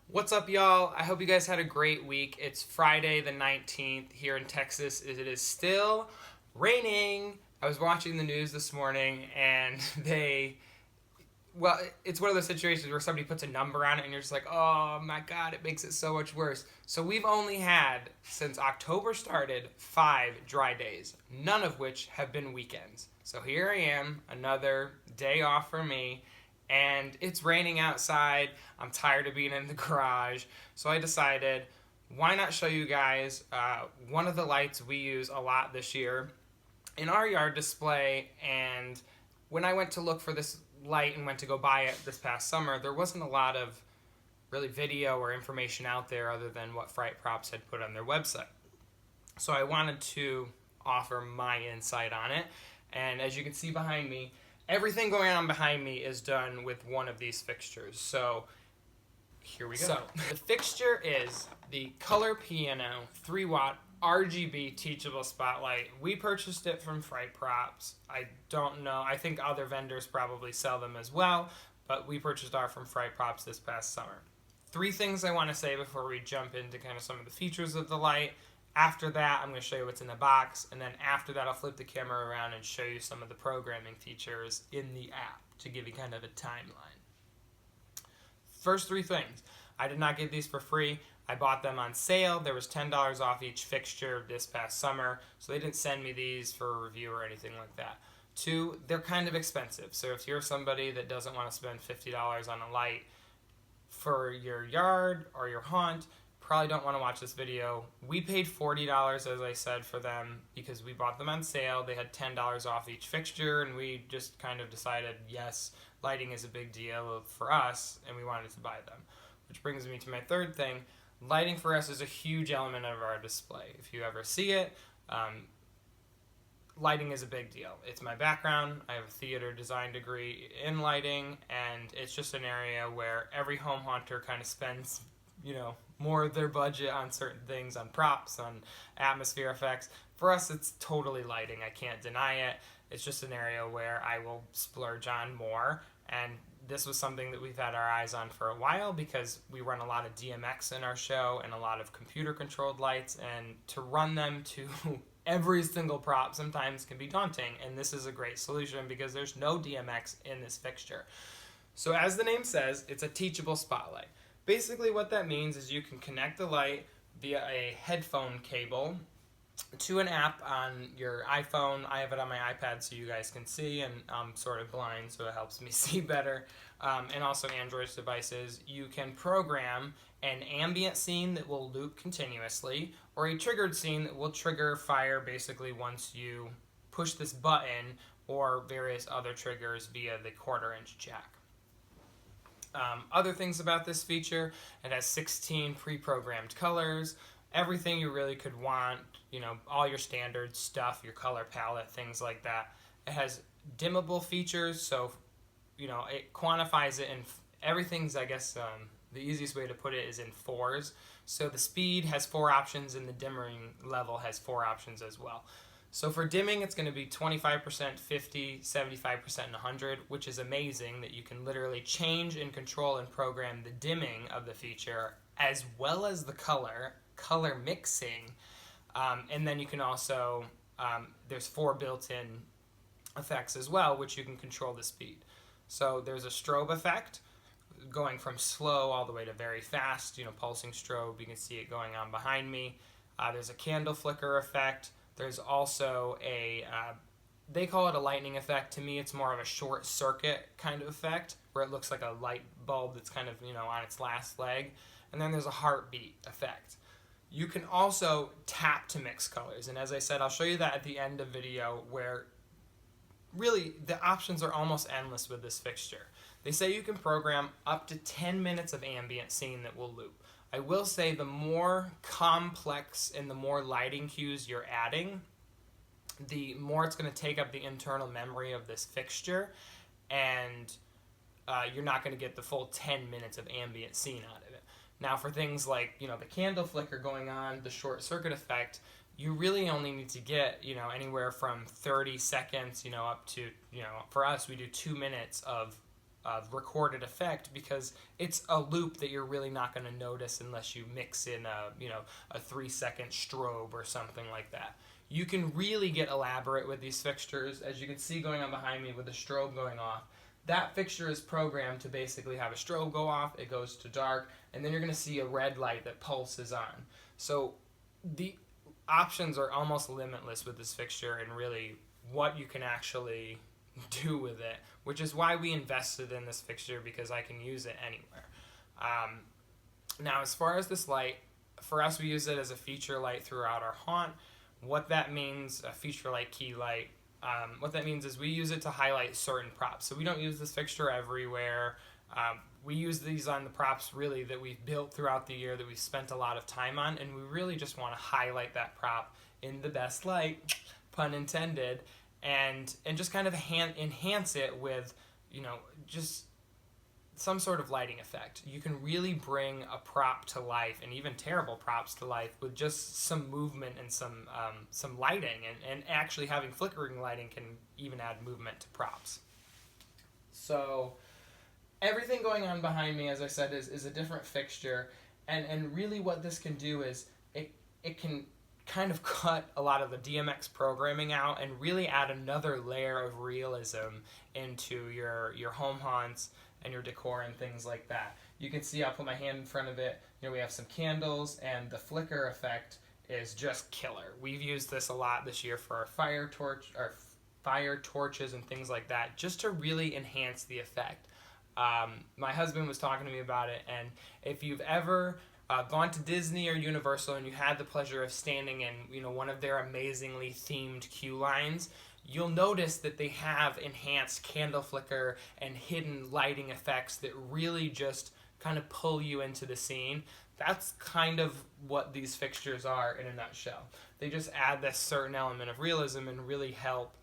What's up, y'all? I hope you guys had a great week. It's Friday the 19th here in Texas. It is still raining. I was watching the news this morning and it's one of those situations where somebody puts a number on it and you're just like, oh my God, it makes it so much worse. So we've only had, since October started, 5 dry days, none of which have been weekends. So here I am, another day off for me. And it's raining outside. I'm tired of being in the garage. So I decided, why not show you guys one of the lights we use a lot this year in our yard display. And when I went to look for this light and went to go buy it this past summer, there wasn't a lot of really video or information out there other than what Fright Props had put on their website. So I wanted to offer my insight on it. And as you can see behind me, everything going on behind me is done with one of these fixtures. So here we go. So the fixture is the ColorPiano 3-watt RGB teachable spotlight. We purchased it from Fright Props. I don't know. I think other vendors probably sell them as well, but we purchased ours from Fright Props this past summer. 3 things I want to say before we jump into kind of some of the features of the light. After that, I'm going to show you what's in the box, and then after that, I'll flip the camera around and show you some of the programming features in the app to give you kind of a timeline. First 3 things. I did not get these for free. I bought them on sale. There was $10 off each fixture this past summer, so they didn't send me these for a review or anything like that. 2, they're kind of expensive, so if you're somebody that doesn't want to spend $50 on a light for your yard or your haunt, probably don't want to watch this video. We paid $40, as I said, for them because we bought them on sale. They had $10 off each fixture, and we just kind of decided, yes, lighting is a big deal for us, and we wanted to buy them. Which brings me to my 3rd thing. Lighting for us is a huge element of our display. If you ever see it, lighting is a big deal. It's my background. I have a theater design degree in lighting, and it's just an area where every home haunter kind of spends more of their budget on certain things, on props, on atmosphere effects. For us, it's totally lighting. I can't deny it. It's just an area where I will splurge on more, and this was something that we've had our eyes on for a while because we run a lot of DMX in our show and a lot of computer-controlled lights, and to run them to every single prop sometimes can be daunting, and this is a great solution because there's no DMX in this fixture. So as the name says, it's a teachable spotlight. Basically what that means is you can connect the light via a headphone cable to an app on your iPhone. I have it on my iPad so you guys can see, and I'm sort of blind so it helps me see better. And also Android devices. You can program an ambient scene that will loop continuously or a triggered scene that will trigger fire basically once you push this button or various other triggers via the 1/4-inch jack. Other things about this feature, it has 16 pre-programmed colors, everything you really could want, all your standard stuff, your color palette, things like that. It has dimmable features, so, it quantifies it, and everything's, I guess, the easiest way to put it is in 4s. So the speed has 4 options, and the dimming level has 4 options as well. So for dimming, it's going to be 25%, 50, 75%, and 100, which is amazing that you can literally change and control and program the dimming of the feature as well as the color mixing. And then you can also, there's 4 built-in effects as well, which you can control the speed. So there's a strobe effect going from slow all the way to very fast, pulsing strobe. You can see it going on behind me. There's a candle flicker effect. There's also they call it a lightning effect. To me, it's more of a short circuit kind of effect where it looks like a light bulb that's kind of, on its last leg. And then there's a heartbeat effect. You can also tap to mix colors. And as I said, I'll show you that at the end of the video where really the options are almost endless with this fixture. They say you can program up to 10 minutes of ambient scene that will loop. I will say the more complex and the more lighting cues you're adding, the more it's going to take up the internal memory of this fixture, and you're not going to get the full 10 minutes of ambient scene out of it. Now for things like, the candle flicker going on, the short circuit effect, you really only need to get, anywhere from 30 seconds, up to, for us, we do 2 minutes of recorded effect, because it's a loop that you're really not going to notice unless you mix in a 3-second strobe or something like that. You can really get elaborate with these fixtures, as you can see going on behind me with the strobe going off. That fixture is programmed to basically have a strobe go off, it goes to dark, and then you're going to see a red light that pulses on. So the options are almost limitless with this fixture, and really what you can actually do with it, which is why we invested in this fixture, because I can use it anywhere. Now, as far as this light, for us, we use it as a feature light throughout our haunt. What that means, a feature light, key light, what that means is we use it to highlight certain props. So we don't use this fixture everywhere. We use these on the props really that we've built throughout the year, that we've spent a lot of time on, and we really just want to highlight that prop in the best light, pun intended, and just kind of enhance it with, just some sort of lighting effect. You can really bring a prop to life, and even terrible props to life, with just some movement and some lighting, and actually having flickering lighting can even add movement to props. So everything going on behind me, as I said, is a different fixture, and really what this can do is it can kind of cut a lot of the DMX programming out and really add another layer of realism into your home haunts and your decor and things like that. You can see, I'll put my hand in front of it, we have some candles, and the flicker effect is just killer. We've used this a lot this year for our fire torches and things like that, just to really enhance the effect. My husband was talking to me about it, and if you've ever gone to Disney or Universal and you had the pleasure of standing in one of their amazingly themed queue lines, you'll notice that they have enhanced candle flicker and hidden lighting effects that really just kind of pull you into the scene. That's kind of what these fixtures are in a nutshell. They just add this certain element of realism and really help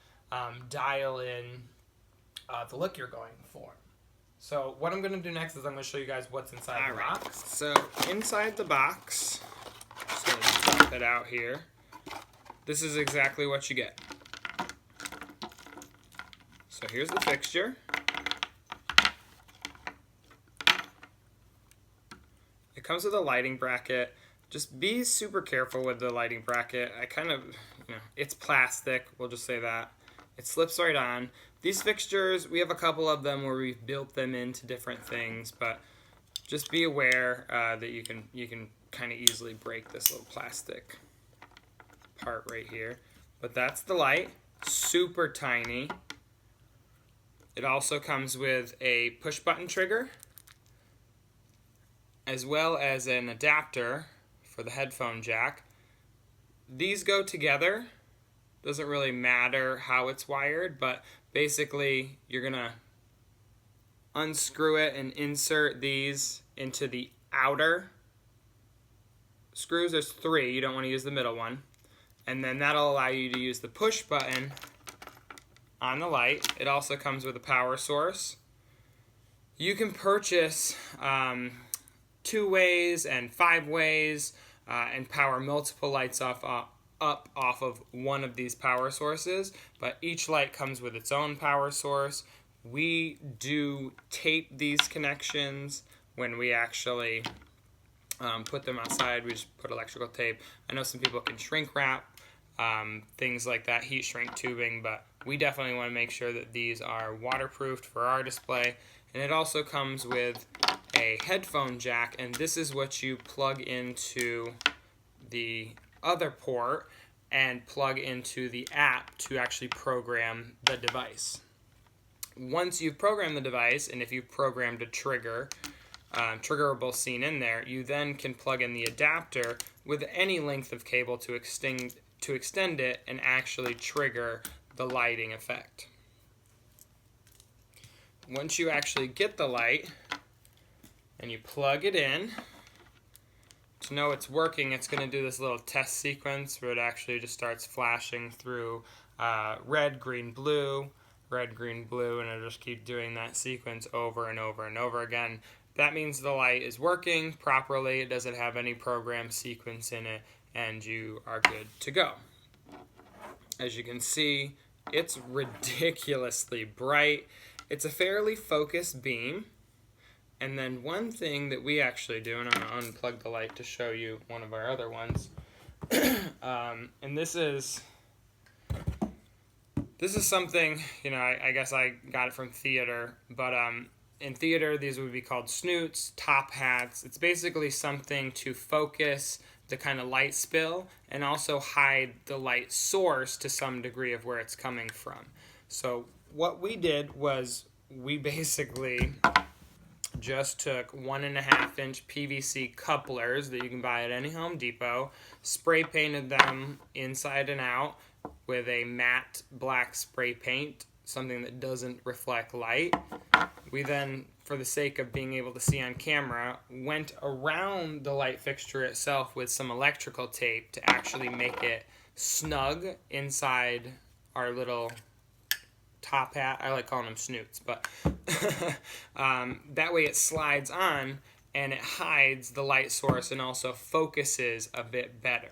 dial in the look you're going for. So what I'm going to do next is I'm going to show you guys what's inside the box. So inside the box, just going to pop it out here. This is exactly what you get. So here's the fixture. It comes with a lighting bracket. Just be super careful with the lighting bracket. It's plastic, we'll just say that. It slips right on. These fixtures, we have a couple of them where we've built them into different things, but just be aware that you can kind of easily break this little plastic part right here. But that's the light, super tiny. It also comes with a push button trigger, as well as an adapter for the headphone jack. These go together. Doesn't really matter how it's wired, but basically you're gonna unscrew it and insert these into the outer screws. There's 3, you don't want to use the middle one. And then that'll allow you to use the push button on the light. It also comes with a power source. You can purchase 2 ways and 5 ways and power multiple lights up off of one of these power sources, but each light comes with its own power source. We do tape these connections when we actually put them outside. We just put electrical tape. I know some people can shrink wrap, things like that, heat shrink tubing, but we definitely want to make sure that these are waterproofed for our display. And it also comes with a headphone jack, and this is what you plug into the other port and plug into the app to actually program the device. Once you've programmed the device, and if you've programmed a triggerable scene in there, you then can plug in the adapter with any length of cable to extend it and actually trigger the lighting effect. Once you actually get the light and you plug it in, to know it's working, it's going to do this little test sequence where it actually just starts flashing through red, green, blue, and it'll just keep doing that sequence over and over and over again. That means the light is working properly, it doesn't have any program sequence in it, and you are good to go. As you can see, it's ridiculously bright. it's a fairly focused beam. And then one thing that we actually do, and I'm going to unplug the light to show you one of our other ones, and this is something, I guess I got it from theater, but in theater these would be called snoots, top hats. It's basically something to focus the kind of light spill and also hide the light source to some degree of where it's coming from. So what we did was we basically just took 1.5-inch PVC couplers that you can buy at any Home Depot, spray painted them inside and out with a matte black spray paint, something that doesn't reflect light. We then, for the sake of being able to see on camera, went around the light fixture itself with some electrical tape to actually make it snug inside our little top hat. I like calling them snoots, but that way it slides on and it hides the light source and also focuses a bit better.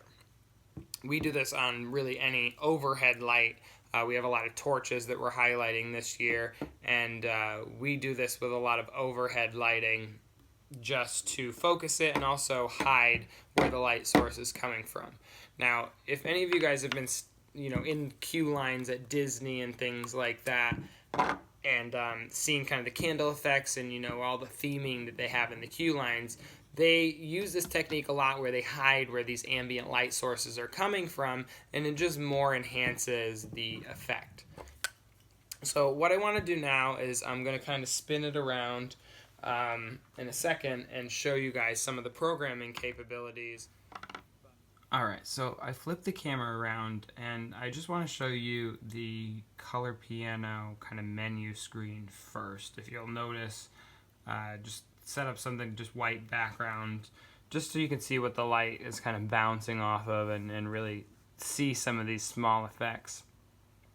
We do this on really any overhead light. We have a lot of torches that we're highlighting this year, and we do this with a lot of overhead lighting just to focus it and also hide where the light source is coming from. Now, if any of you guys have been in queue lines at Disney and things like that, and seeing kind of the candle effects and all the theming that they have in the queue lines, they use this technique a lot where they hide where these ambient light sources are coming from, and it just more enhances the effect. So what I want to do now is I'm going to kind of spin it around in a second and show you guys some of the programming capabilities. Alright, so I flipped the camera around and I just want to show you the ColorPiano kind of menu screen first. If you'll notice, just set up something, just white background, just so you can see what the light is kind of bouncing off of and really see some of these small effects.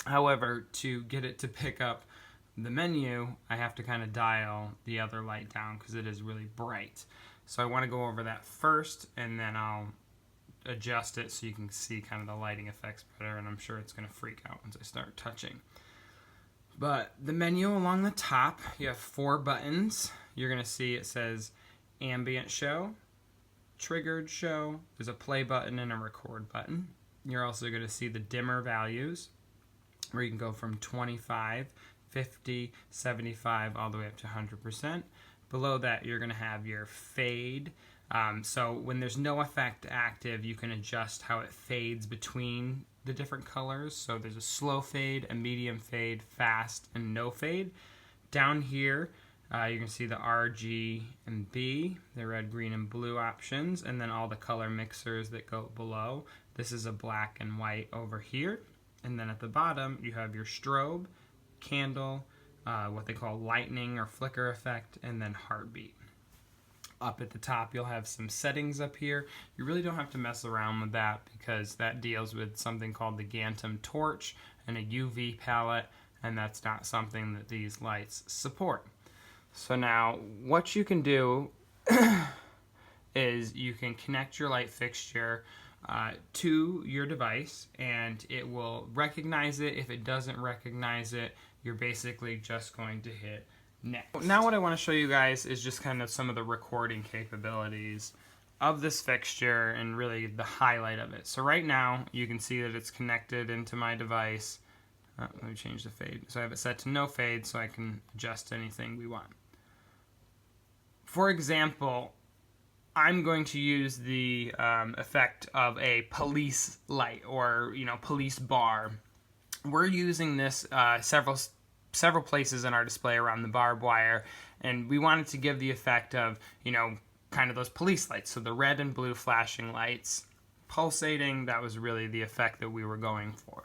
However, to get it to pick up the menu, I have to kind of dial the other light down because it is really bright. So I want to go over that first, and then I'll adjust it so you can see kind of the lighting effects better, and I'm sure it's going to freak out once I start touching. But the menu along the top, you have 4 buttons. You're going to see it says ambient show, triggered show, there's a play button and a record button. You're also going to see the dimmer values where you can go from 25, 50, 75 all the way up to 100%. Below that you're going to have your fade. So when there's no effect active, you can adjust how it fades between the different colors. So there's a slow fade, a medium fade, fast, and no fade. Down here, you can see the R, G, and B, the red, green, and blue options, and then all the color mixers that go below. This is a black and white over here. And then at the bottom, you have your strobe, candle, what they call lightning or flicker effect, and then heartbeat. Up at the top, you'll have some settings up here. You really don't have to mess around with that because that deals with something called the Gantom torch and a UV palette, and that's not something that these lights support. So now what you can do is you can connect your light fixture to your device, and it will recognize it. If it doesn't recognize it, you're basically just going to hit next. Now what I want to show you guys is just kind of some of the recording capabilities of this fixture and really the highlight of it. So right now you can see that it's connected into my device. Let me change the fade. So I have it set to no fade so I can adjust anything we want. For example, I'm going to use the effect of a police light or police bar. We're using this several places in our display around the barbed wire, and we wanted to give the effect of kind of those police lights, so the red and blue flashing lights pulsating. That was really the effect that we were going for.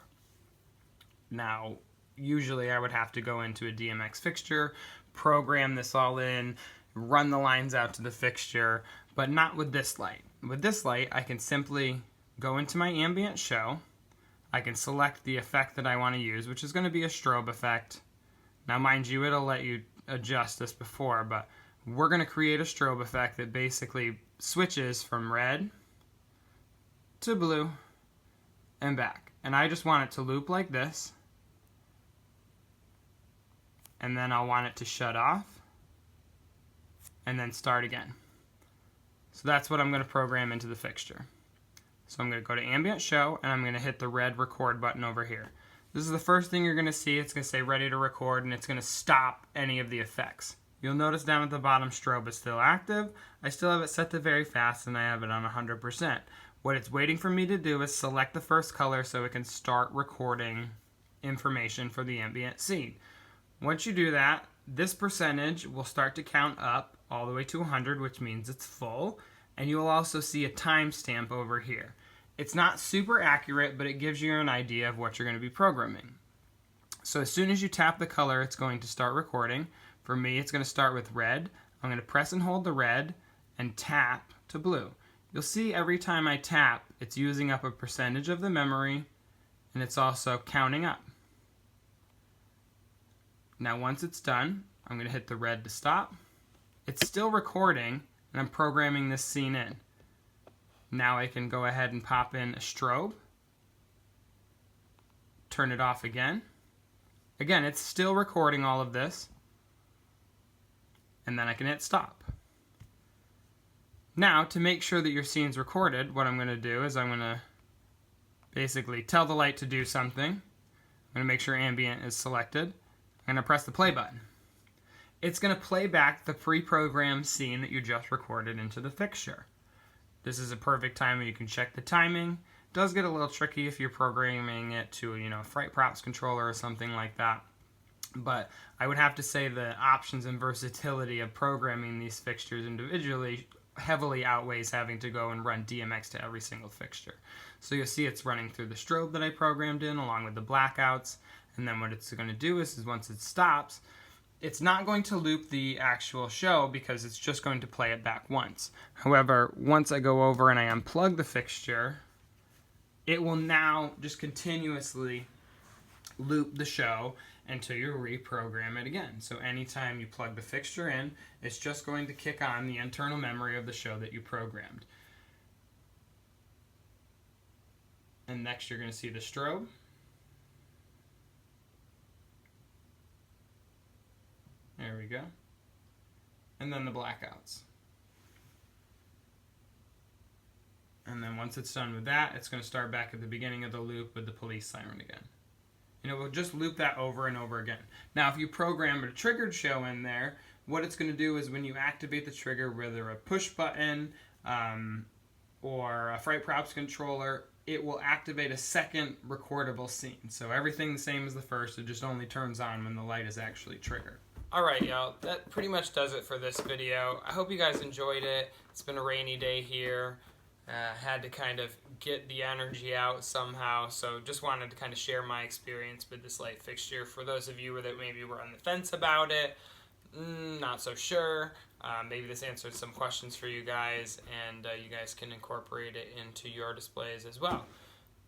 Now usually I would have to go into a DMX fixture, program this all in, run the lines out to the fixture, but not with this light. With this light I can simply go into my ambient show. I can select the effect that I want to use, which is going to be a strobe effect. Now mind you, it'll let you adjust this before, but we're going to create a strobe effect that basically switches from red to blue and back. And I just want it to loop like this. and then I'll want it to shut off and then start again. So that's what I'm going to program into the fixture. So I'm going to go to ambient show, and I'm going to hit the red record button over here. This is the first thing you're going to see. It's going to say ready to record, and it's going to stop any of the effects. You'll notice down at the bottom strobe is still active. I still have it set to very fast, and I have it on 100%. What it's waiting for me to do is select the first color so it can start recording information for the ambient scene. Once you do that, this percentage will start to count up all the way to 100, which means it's full, and you will also see a timestamp over here. It's not super accurate, but it gives you an idea of what you're going to be programming. So as soon as you tap the color, it's going to start recording. For me, it's going to start with red. I'm going to press and hold the red and tap to blue. You'll see every time I tap, it's using up a percentage of the memory, and it's also counting up. Now once it's done, I'm going to hit the red to stop. It's still recording, and I'm programming this scene in. Now I can go ahead and pop in a strobe, turn it off again. Again, it's still recording all of this, and then I can hit stop. Now, to make sure that your scene's recorded, what I'm going to do is I'm going to basically tell the light to do something. I'm going to make sure ambient is selected. I'm going to press the play button. It's going to play back the pre-programmed scene that you just recorded into the fixture. This is a perfect time where you can check the timing. It does get a little tricky if you're programming it to a Fright Props controller or something like that. But I would have to say the options and versatility of programming these fixtures individually heavily outweighs having to go and run DMX to every single fixture. So you'll see it's running through the strobe that I programmed in along with the blackouts. And then what it's going to do is once it stops, it's not going to loop the actual show because it's just going to play it back once. However, once I go over and I unplug the fixture, it will now just continuously loop the show until you reprogram it again. So anytime you plug the fixture in, it's just going to kick on the internal memory of the show that you programmed. And next you're going to see the strobe. There we go. And then the blackouts. And then once it's done with that, it's going to start back at the beginning of the loop with the police siren again. We'll just loop that over and over again. Now, if you program a triggered show in there, what it's going to do is when you activate the trigger, whether a push button or a Fright Props controller, it will activate a second recordable scene. So everything the same as the first, it just only turns on when the light is actually triggered. Alright, y'all, that pretty much does it for this video. I hope you guys enjoyed it. It's been a rainy day here. Had to kind of get the energy out somehow, so just wanted to kind of share my experience with this light fixture. For those of you that maybe were on the fence about it, not so sure, maybe this answered some questions for you guys, and you guys can incorporate it into your displays as well.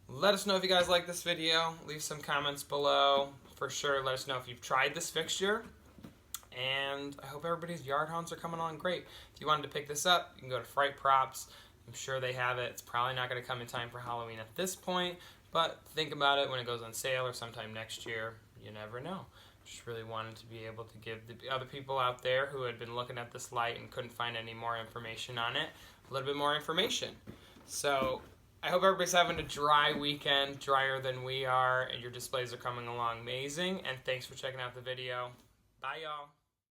Let us know if you guys like this video. Leave some comments below. For sure, let us know if you've tried this fixture. And I hope everybody's yard haunts are coming along great. If you wanted to pick this up, you can go to Fright Props. I'm sure they have it. It's probably not going to come in time for Halloween at this point, but think about it when it goes on sale or sometime next year. You never know. Just really wanted to be able to give the other people out there who had been looking at this light and couldn't find any more information on it a little bit more information. So I hope everybody's having a dry weekend, drier than we are, and your displays are coming along amazing. And thanks for checking out the video. Bye, y'all.